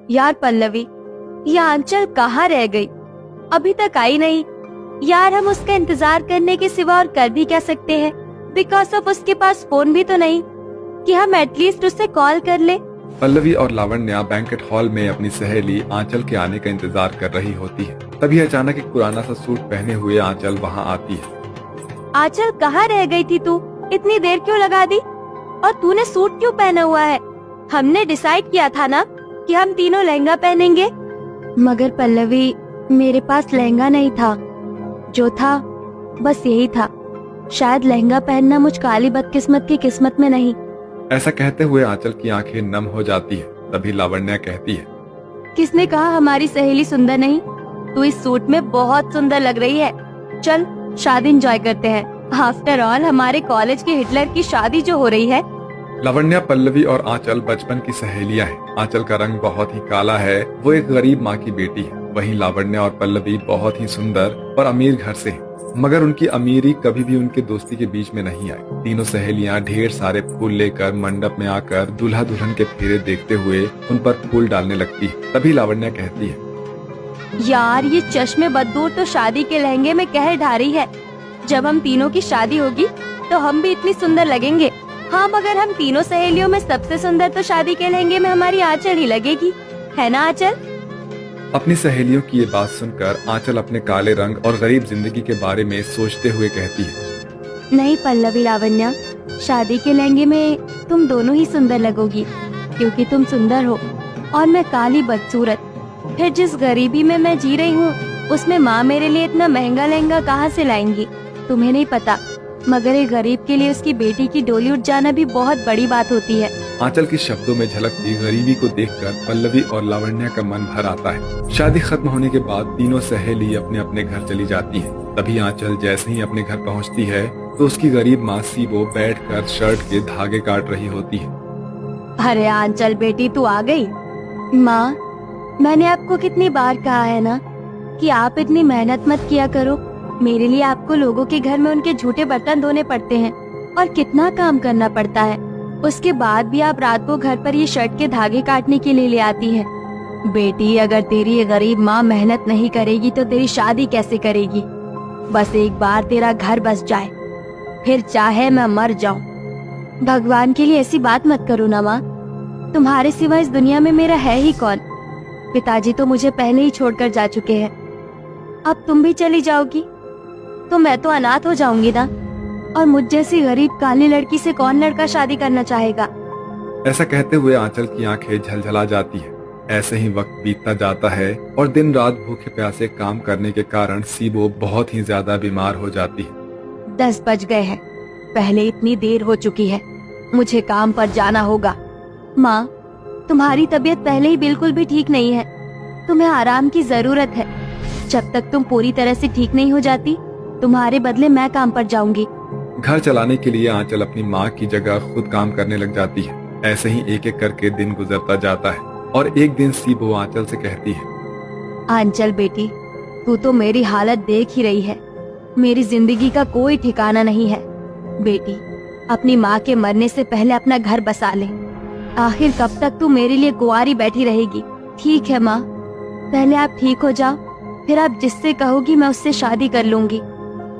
यार पल्लवी, ये आंचल कहाँ रह गई? अभी तक आई नहीं। यार हम उसका इंतजार करने के सिवा और कर भी क्या सकते हैं? बिकॉज ऑफ उसके पास फोन भी तो नहीं कि हम एटलीस्ट उससे कॉल कर ले। पल्लवी और लावण्या बैंकेट हॉल में अपनी सहेली आंचल के आने का इंतजार कर रही होती है। तभी अचानक एक पुराना सा सूट पहने हुए आंचल वहाँ आती है। आंचल कहाँ रह गई थी तू? इतनी देर क्यों लगा दी? और तूने सूट क्यों पहना हुआ है? हमने डिसाइड किया था ना कि हम तीनों लहंगा पहनेंगे। मगर पल्लवी, मेरे पास लहंगा नहीं था। जो था बस यही था। शायद लहंगा पहनना मुझ काली बदकिस्मत की किस्मत में नहीं। ऐसा कहते हुए आंचल की आंखें नम हो जाती है। तभी लावण्या कहती है, किसने कहा हमारी सहेली सुंदर नहीं? तू इस सूट में बहुत सुंदर लग रही है। चल शादी एंजॉय करते हैं। आफ्टर ऑल हमारे कॉलेज के हिटलर की शादी जो हो रही है। लावण्या, पल्लवी और आंचल बचपन की सहेलियां हैं। आंचल का रंग बहुत ही काला है। वो एक गरीब माँ की बेटी है। वहीं लावण्या और पल्लवी बहुत ही सुंदर और अमीर घर से हैं। मगर उनकी अमीरी कभी भी उनके दोस्ती के बीच में नहीं आई। तीनों सहेलियां ढेर सारे फूल लेकर मंडप में आकर दूल्हा दुल्हन के फेरे देखते हुए उन पर फूल डालने लगती है। तभी लावण्या कहती है, यार ये चश्मे बददूर तो शादी के लहंगे में कहर ढा रही है। जब हम तीनों की शादी होगी तो हम भी इतनी सुंदर लगेंगे। हाँ, मगर हम तीनों सहेलियों में सबसे सुंदर तो शादी के लहंगे में हमारी आंचल ही लगेगी, है ना आंचल? अपनी सहेलियों की ये बात सुनकर आंचल अपने काले रंग और गरीब जिंदगी के बारे में सोचते हुए कहती है, नहीं पल्लवी, लावण्या, शादी के लहंगे में तुम दोनों ही सुंदर लगोगी क्योंकि तुम सुंदर हो और मैं काली बदसूरत। फिर जिस गरीबी में मैं जी रही हूँ उसमें माँ मेरे लिए इतना महंगा लहंगा कहाँ से लाएंगी? तुम्हें नहीं पता, मगर एक गरीब के लिए उसकी बेटी की डोली उठ जाना भी बहुत बड़ी बात होती है। आंचल के शब्दों में झलकती गरीबी को देखकर पल्लवी और लावण्या का मन भर आता है। शादी खत्म होने के बाद तीनों सहेली अपने अपने घर चली जाती हैं। तभी आंचल जैसे ही अपने घर पहुंचती है तो उसकी गरीब माँ सीबो बैठकर शर्ट के धागे काट रही होती है। अरे आंचल बेटी, तू आ गई। माँ, मैंने आपको कितनी बार कहा है ना कि आप इतनी मेहनत मत किया करो। मेरे लिए आपको लोगों के घर में उनके झूठे बर्तन धोने पड़ते हैं और कितना काम करना पड़ता है। उसके बाद भी आप रात को घर पर ये शर्ट के धागे काटने के लिए ले आती हैं। बेटी, अगर तेरी ये गरीब माँ मेहनत नहीं करेगी तो तेरी शादी कैसे करेगी? बस एक बार तेरा घर बस जाए, फिर चाहे मैं मर जाऊं। भगवान के लिए ऐसी बात मत करो ना माँ। तुम्हारे सिवा इस दुनिया में मेरा है ही कौन? पिताजी तो मुझे पहले ही छोड़कर जा चुके हैं। अब तुम भी चली जाओगी तो मैं तो अनाथ हो जाऊंगी ना। और मुझ जैसी गरीब काली लड़की से कौन लड़का शादी करना चाहेगा? ऐसा कहते हुए आंचल की आंखें झलझला जाती है। ऐसे ही वक्त बीतता जाता है और दिन रात भूखे प्यासे काम करने के कारण सीबो बहुत ही ज्यादा बीमार हो जाती है। 10 बज गए हैं, पहले इतनी देर हो चुकी है। मुझे काम पर जाना होगा। माँ, तुम्हारी तबीयत पहले ही बिल्कुल भी ठीक नहीं है। तुम्हें आराम की जरूरत है। जब तक तुम पूरी तरह से ठीक नहीं हो जाती, तुम्हारे बदले मैं काम पर जाऊंगी। घर चलाने के लिए आंचल अपनी माँ की जगह खुद काम करने लग जाती है। ऐसे ही एक एक करके दिन गुजरता जाता है और एक दिन सीबो आंचल से कहती है, आंचल बेटी, तू तो मेरी हालत देख ही रही है। मेरी जिंदगी का कोई ठिकाना नहीं है। बेटी, अपनी माँ के मरने से पहले अपना घर बसा ले। आखिर कब तक तू मेरे लिए कुंवारी बैठी रहेगी? ठीक है माँ, पहले आप ठीक हो जाओ, फिर आप जिससे कहोगी मैं उससे शादी कर लूंगी।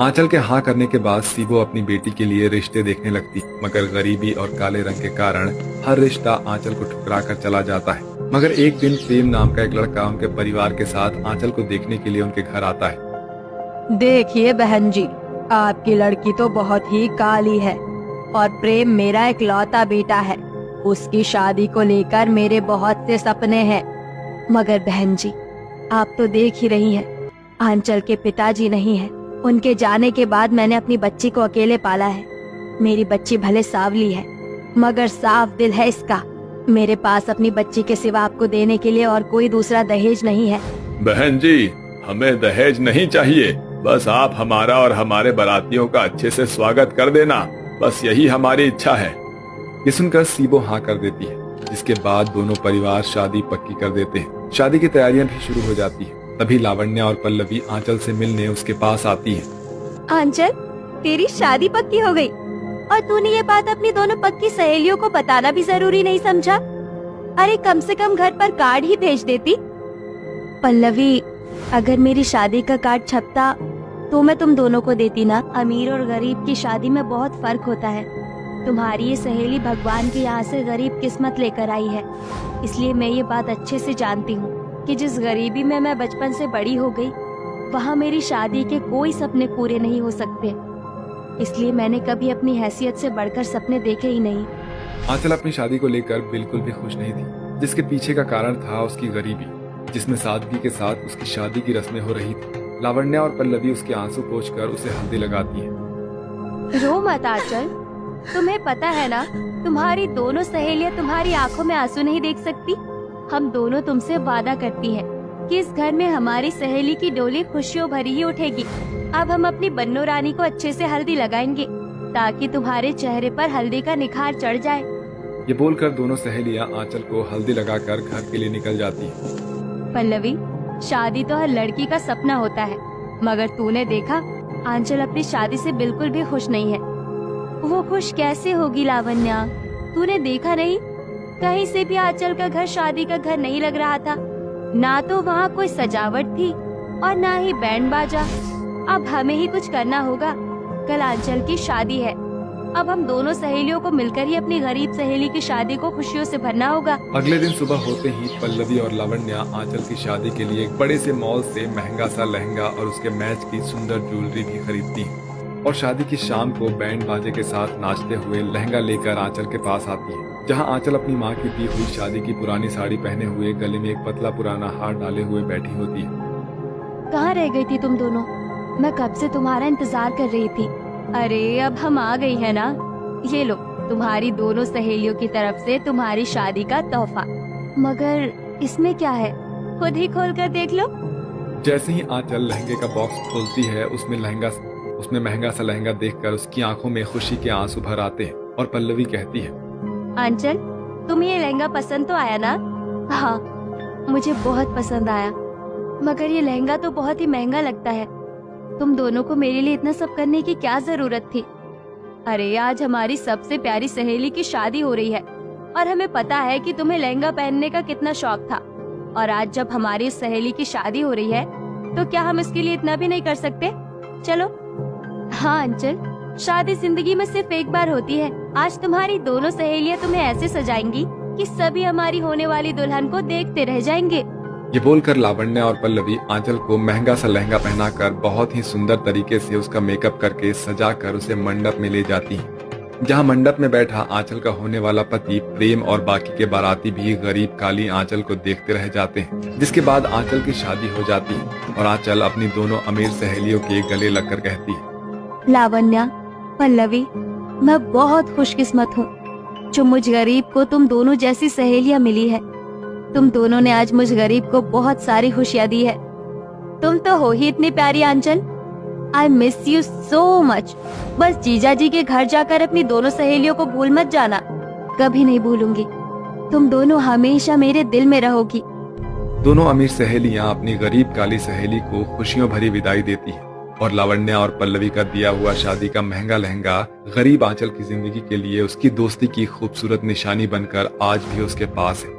आंचल के हाँ करने के बाद सीबो अपनी बेटी के लिए रिश्ते देखने लगती, मगर गरीबी और काले रंग के कारण हर रिश्ता आंचल को ठुकरा कर चला जाता है। मगर एक दिन प्रेम नाम का एक लड़का उनके परिवार के साथ आंचल को देखने के लिए उनके घर आता है। देखिए बहन जी, आपकी लड़की तो बहुत ही काली है और प्रेम मेरा इकलौता बेटा है। उसकी शादी को लेकर मेरे बहुत से सपने हैं। मगर बहन जी, आप तो देख ही रही हैं, आंचल के पिताजी नहीं हैं। उनके जाने के बाद मैंने अपनी बच्ची को अकेले पाला है। मेरी बच्ची भले सांवली है, मगर साफ दिल है इसका। मेरे पास अपनी बच्ची के सिवा आपको देने के लिए और कोई दूसरा दहेज नहीं है। बहन जी, हमें दहेज नहीं चाहिए। बस आप हमारा और हमारे बारातियों का अच्छे से स्वागत कर देना, बस यही हमारी इच्छा है। ये सुनकर सीबो हाँ कर देती है, जिसके बाद दोनों परिवार शादी पक्की कर देते हैं। शादी की तैयारियां भी शुरू हो जाती है। तभी लावण्या और पल्लवी आंचल से मिलने उसके पास आती है। आंचल, तेरी शादी पक्की हो गई और तूने ये बात अपनी दोनों पक्की सहेलियों को बताना भी जरूरी नहीं समझा? अरे कम से कम घर पर कार्ड ही भेज देती। पल्लवी, अगर मेरी शादी का कार्ड छपता तो मैं तुम दोनों को देती ना। अमीर और गरीब की शादी में बहुत फर्क होता है। तुम्हारी ये सहेली भगवान के यहाँ से गरीब किस्मत लेकर आई है, इसलिए मैं ये बात अच्छे से जानती हूँ कि जिस गरीबी में मैं बचपन से बड़ी हो गई, वहाँ मेरी शादी के कोई सपने पूरे नहीं हो सकते। इसलिए मैंने कभी अपनी हैसियत से बढ़कर सपने देखे ही नहीं। आंचल अपनी शादी को लेकर बिल्कुल भी खुश नहीं थी, जिसके पीछे का कारण था उसकी गरीबी, जिसमें सादगी के साथ उसकी शादी की रस्में हो रही थी। लावण्या और पल्लवी उसके आंसू पोंछकर उसे हल्दी लगाती है। रो मत आंचल, तुम्हें पता है ना, तुम्हारी दोनों सहेलियां तुम्हारी आंखों में आंसू नहीं देख सकती। हम दोनों तुमसे वादा करती हैं कि इस घर में हमारी सहेली की डोली खुशियों भरी ही उठेगी। अब हम अपनी बन्नो रानी को अच्छे से हल्दी लगाएंगे ताकि तुम्हारे चेहरे पर हल्दी का निखार चढ़ जाए। ये बोलकर दोनों सहेलियां आंचल को हल्दी लगाकर घर के लिए निकल जाती हैं। पल्लवी, शादी तो हर लड़की का सपना होता है, मगर तूने देखा आंचल अपनी शादी से बिल्कुल भी खुश नहीं है। वो खुश कैसे होगी लावण्या? तूने देखा नहीं, कहीं से भी आंचल का घर शादी का घर नहीं लग रहा था। ना तो वहाँ कोई सजावट थी और ना ही बैंड बाजा। अब हमें ही कुछ करना होगा। कल आंचल की शादी है, अब हम दोनों सहेलियों को मिलकर ही अपनी गरीब सहेली की शादी को खुशियों से भरना होगा। अगले दिन सुबह होते ही पल्लवी और लावण्या आंचल की शादी के लिए एक बड़े से मॉल से महंगा सा लहंगा और उसके मैच की सुंदर ज्वेलरी भी खरीदती हैं और शादी की शाम को बैंड बाजे के साथ नाचते हुए लहंगा लेकर आंचल के पास आती है, जहां आंचल अपनी माँ की दी हुई शादी की पुरानी साड़ी पहने हुए गले में एक पतला पुराना हार डाले हुए बैठी होती है। कहाँ रह गई थी तुम दोनों? मैं कब से तुम्हारा इंतजार कर रही थी। अरे अब हम आ गई है ना। ये लो, तुम्हारी दोनों सहेलियों की तरफ से तुम्हारी शादी का तोहफा। मगर इसमें क्या है? खुद ही खोल कर देख लो। जैसे ही आंचल लहंगे का बॉक्स खोलती है, उसमें महंगा सा लहंगा देखकर उसकी आंखों में खुशी के आंसू भर आते हैं और पल्लवी कहती है, आंचल, तुम्हें ये लहंगा पसंद तो आया ना? हाँ, मुझे बहुत पसंद आया, मगर ये लहंगा तो बहुत ही महंगा लगता है। तुम दोनों को मेरे लिए इतना सब करने की क्या जरूरत थी? अरे आज हमारी सबसे प्यारी सहेली की शादी हो रही है और हमें पता है कि तुम्हें लहंगा पहनने का कितना शौक था, और आज जब हमारी इस सहेली की शादी हो रही है तो क्या हम इसके लिए इतना भी नहीं कर सकते? चलो। हाँ अंचल, शादी जिंदगी में सिर्फ एक बार होती है। आज तुम्हारी दोनों सहेलियां तुम्हें ऐसे सजाएंगी कि सभी हमारी होने वाली दुल्हन को देखते रह जाएंगे। ये बोलकर लावण्या और पल्लवी आंचल को महंगा सा लहंगा पहनाकर बहुत ही सुंदर तरीके से उसका मेकअप करके सजाकर उसे मंडप में ले जाती हैं, जहां मंडप में बैठा आंचल का होने वाला पति प्रेम और बाकी के बाराती भी गरीब काली आंचल को देखते रह जाते हैं। जिसके बाद आंचल की शादी हो जाती है और आंचल अपनी दोनों अमीर सहेलियों के गले लगकर कहती है, लावण्या, पल्लवी, मैं बहुत खुशकिस्मत हूँ जो मुझ गरीब को तुम दोनों जैसी सहेलियाँ मिली है। तुम दोनों ने आज मुझ गरीब को बहुत सारी खुशियाँ दी है। तुम तो हो ही इतनी प्यारी Aanchal. I miss you so much. बस जीजा जी के घर जाकर अपनी दोनों सहेलियों को भूल मत जाना। कभी नहीं भूलूंगी। तुम दोनों हमेशा मेरे दिल में रहोगी। दोनों अमीर सहेलियां अपनी गरीब काली सहेली को खुशियों भरी विदाई देती हैं और लावण्या और पल्लवी का दिया हुआ शादी का महंगा लहंगा गरीब आंचल की जिंदगी के लिए उसकी दोस्ती की खूबसूरत निशानी बनकर आज भी उसके पास है।